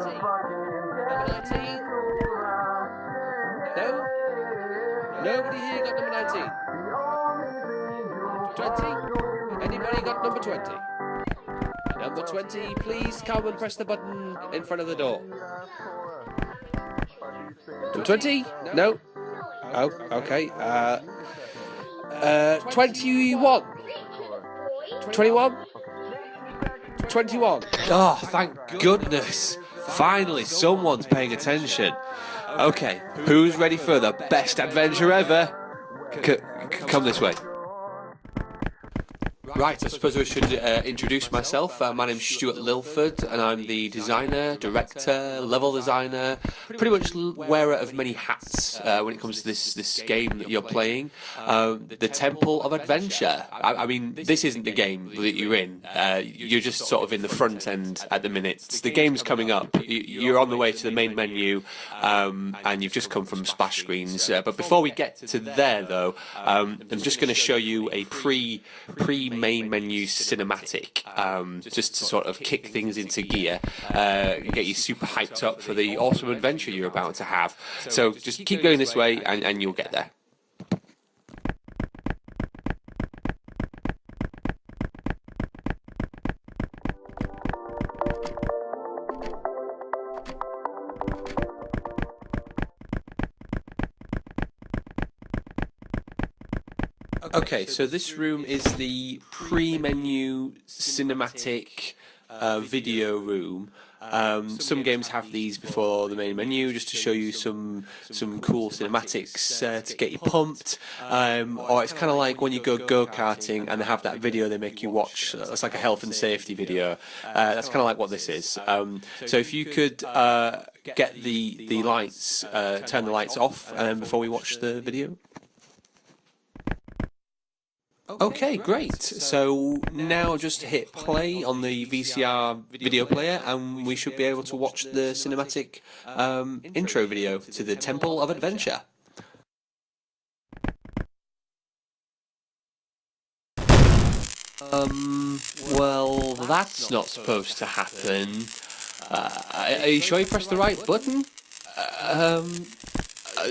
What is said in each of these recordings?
19? No? Nobody here got number 19? 20? Anybody got number 20? Number 20, please come and press the button in front of the door. Number 20? No? Oh, okay. 21? 21? 21? Oh, thank goodness. Finally, someone's paying attention. Okay, who's ready for the best adventure ever? Come this way. Right, I suppose I should introduce myself. My name's Stuart Lilford, and I'm the designer, director, level designer, pretty much wearer of many hats when it comes to this game that you're playing, the Temple of Adventure. I mean, this isn't the game that you're in. You're just sort of in the front end at the minute. The game's coming up. You're on the way to the main menu, and you've just come from splash screens. But before we get to there, though, I'm just going to show you a pre-main menu cinematic, just to sort of kick things into gear, get you super hyped up for the awesome adventure you're about to have. So just keep going this way and you'll get there. Okay, so this room is the pre-menu cinematic video room. Some games have these before the main menu just to show you some cool cinematics to get you pumped. Or it's kind of like when you go karting and they have that video they make you watch. That's like a health and safety video. That's kind of like what this is. So if you could get the lights, turn the lights off before we watch the video. Okay, great. So now just hit play on the VCR video player and we should be able to watch the cinematic intro video to the Temple of Adventure. Well, that's not supposed to happen. Are you sure you pressed the right button?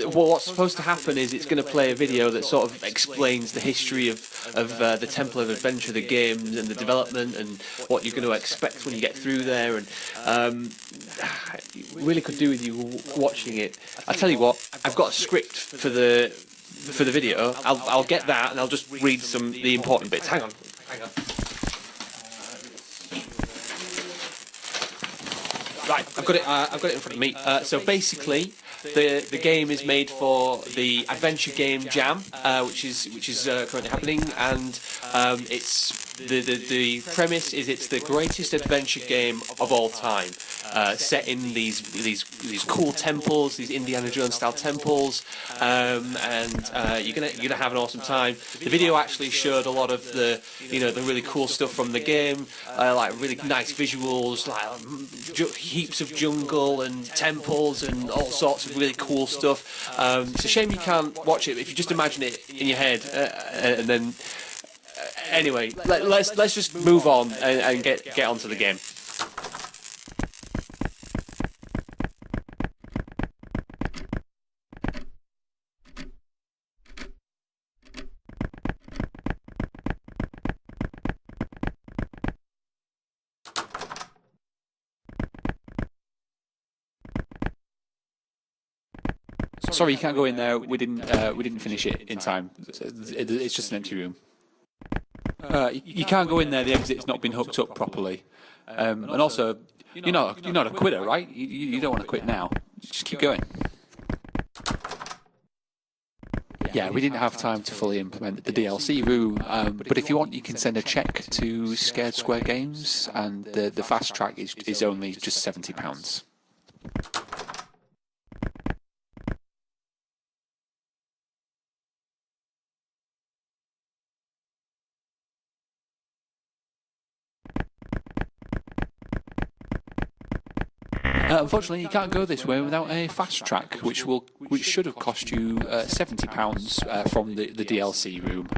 Well, what's supposed to happen is it's going to play a video that sort of explains the history of the Temple of Adventure, the games and the development and what you're going to expect when you get through there, and really could do with you watching it. I'll tell you what, I've got a script for the video. I'll get that and I'll just read the important bits. Hang on. Right, I've got it in front of me. So basically, the game is made for the Adventure Game Jam, which is currently happening, and it's the premise is it's the greatest adventure game of all time, set in these cool temples, these Indiana Jones style temples, and you're gonna have an awesome time. The video actually showed a lot of the really cool stuff from the game, like really nice visuals, like heaps of jungle and temples and all sorts of really cool stuff. It's a shame you can't watch it if you just imagine it in your head, and then. Anyway, let's just move on and get onto the game. Sorry, you can't go in there. We didn't finish it in time. It's just an empty room. You can't go in there. The exit's not been hooked up properly. And also, you're not a quitter, right? You don't want to quit now. Just keep going. Yeah, we didn't have time to fully implement the DLC room, but if you want, you can send a check to Scared Square Games, and the fast track is only just £70. Unfortunately, you can't go this way without a fast track, which should have cost you £70 from the DLC room.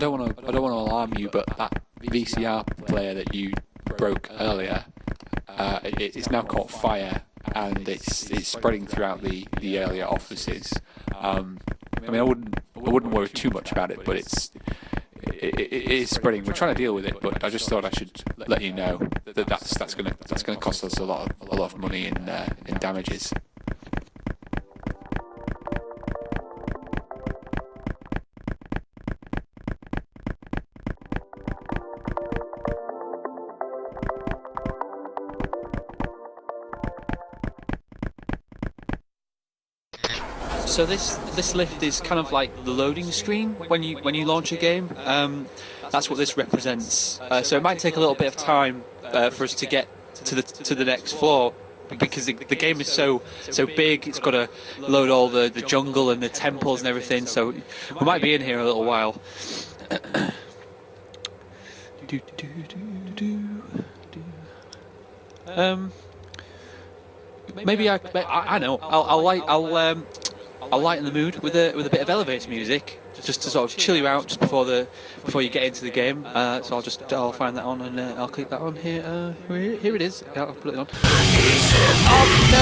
I don't want to alarm you, but that VCR player that you broke earlier, it's now caught fire, and it's spreading throughout the earlier offices. I mean, I wouldn't worry too much about it, but it is spreading. We're trying to deal with it, but I just thought I should let you know that's gonna cost us a lot of money in damages. So this lift is kind of like the loading screen when you launch a game. That's what this represents. So it might take a little bit of time for us to get to the next floor, because the game is so big. It's got to load all the jungle and the temples and everything. So we might be in here a little while. Maybe I know. I'll lighten the mood with a bit of elevator music, just to sort of chill you out just before you get into the game. So I'll find that on, and I'll click that on here. Here it is. I'll put it on. Oh no!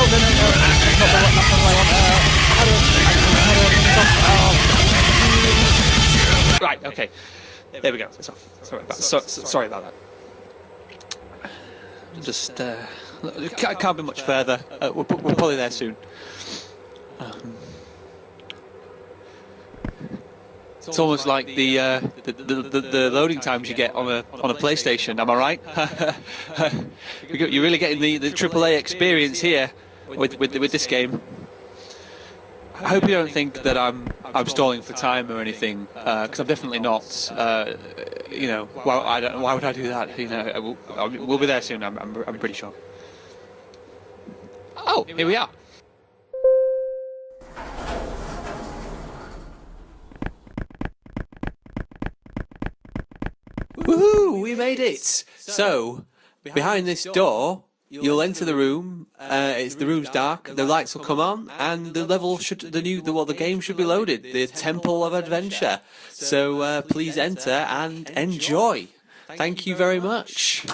Not right. Okay. There we go. It's off. Sorry about that. Just can't be much further. We're probably there soon. It's almost like the loading times you get on a PlayStation. Am I right? You're really getting the AAA experience here with this game. I hope you don't think that I'm stalling for time or anything, because I'm definitely not. Why would I do that? We'll be there soon. I'm pretty sure. Oh, here we are. Woohoo! We made it! So, behind this door, you'll enter the room. The room's dark. The lights will come on, and the game should be loaded. The Temple of Adventure. So please enter and enjoy. Thank you very much.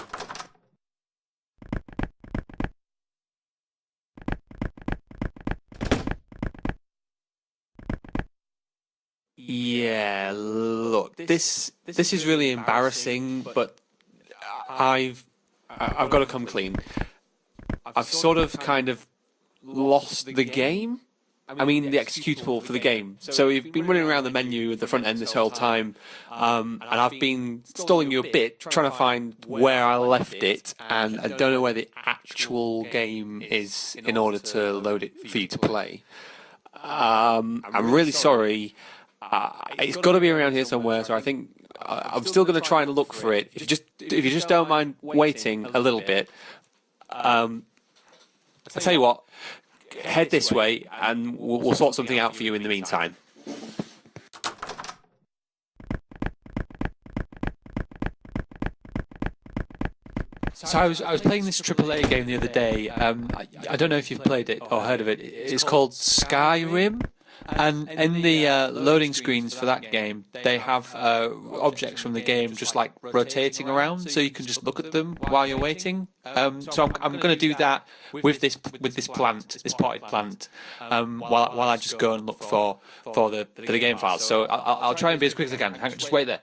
Yeah, look, this is really embarrassing, but I've got to come clean. I've sort of kind of lost the game. I mean, the executable for the game. So you've been running around the menu at the front end this whole time, and I've been stalling you a bit, trying to find where I left it, and I don't know where the actual game is in order to load it for you to play. I'm really sorry. It's got to be around here somewhere, so I think I'm still going to try and look for it. If you just don't mind waiting a little bit, I'll tell you what, head this way and we'll sort something out for you in the meantime. So I was playing this AAA game the other day. I don't know if you've played it or heard of it. It's called Skyrim. And in the loading screens for that game, they have objects from the game just like rotating around, so you can just look at them while you're waiting. So I'm going to do that with this plant, this potted plant, while I just go and look for the game files. So I'll try and be as quick as I can. Hang on, just wait there.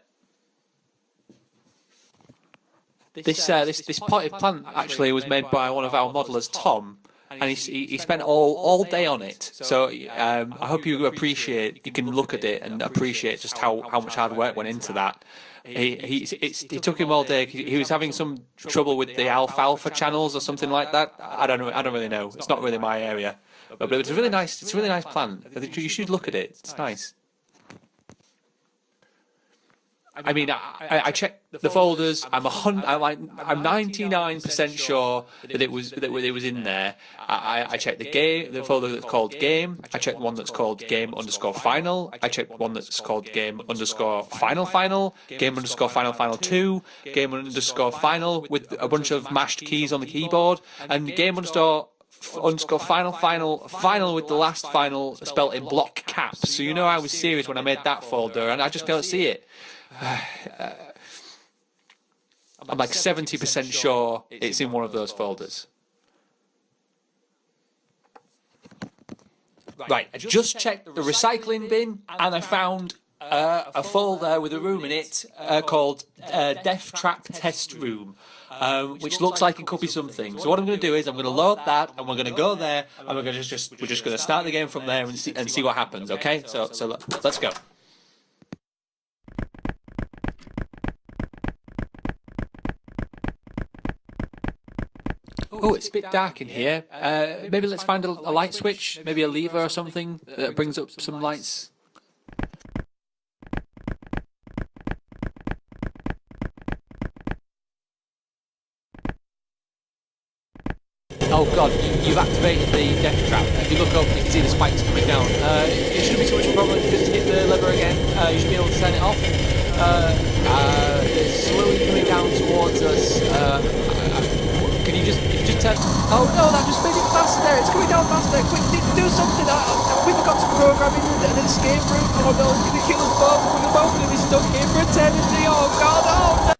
This potted plant actually was made by one of our modelers, Tom. And he spent all day on it. So I hope you can look at it and appreciate just how much hard work went into that. It took him all day. He was having some trouble with the alfalfa channels or something like that. I don't really know. It's not really my area. But it's a really nice plant. You should look at it. It's nice. I mean, I checked the folders. I'm 99% sure that it was in there. I checked the folder that's called Game. I checked one that's called Game_Final. I checked one that's called Game_Final. Game_Final 2. Game_Final with a bunch of mashed keys on the keyboard, and Game_Final with the last final spelt in block caps. So you know I was serious when I made that folder, and I just don't see it. I'm like 70% sure it's in one of those folders. Right, I just checked the recycling bin and I found a folder with a room in it called Death Trap Test Room, which looks like it could be something. So what I'm going to do is I'm going to load that and we're going to go there and we're just going to start the game from there and see what happens. Okay, so let's go. Oh, it's a bit dark in here. Maybe let's find a light switch, maybe a lever or something that brings up some lights. Oh god, you've activated the death trap. If you look up, you can see the spikes coming down. It shouldn't be so much of a problem. Just hit the lever again. You should be able to turn it off. It's slowly coming down towards us. Can you just turn? Oh no, that just made it faster. It's coming down faster. Quick, do something. We forgot to program in an escape route. Oh no, it's gonna kill us both. We're both gonna be stuck here for eternity. Oh god, oh no.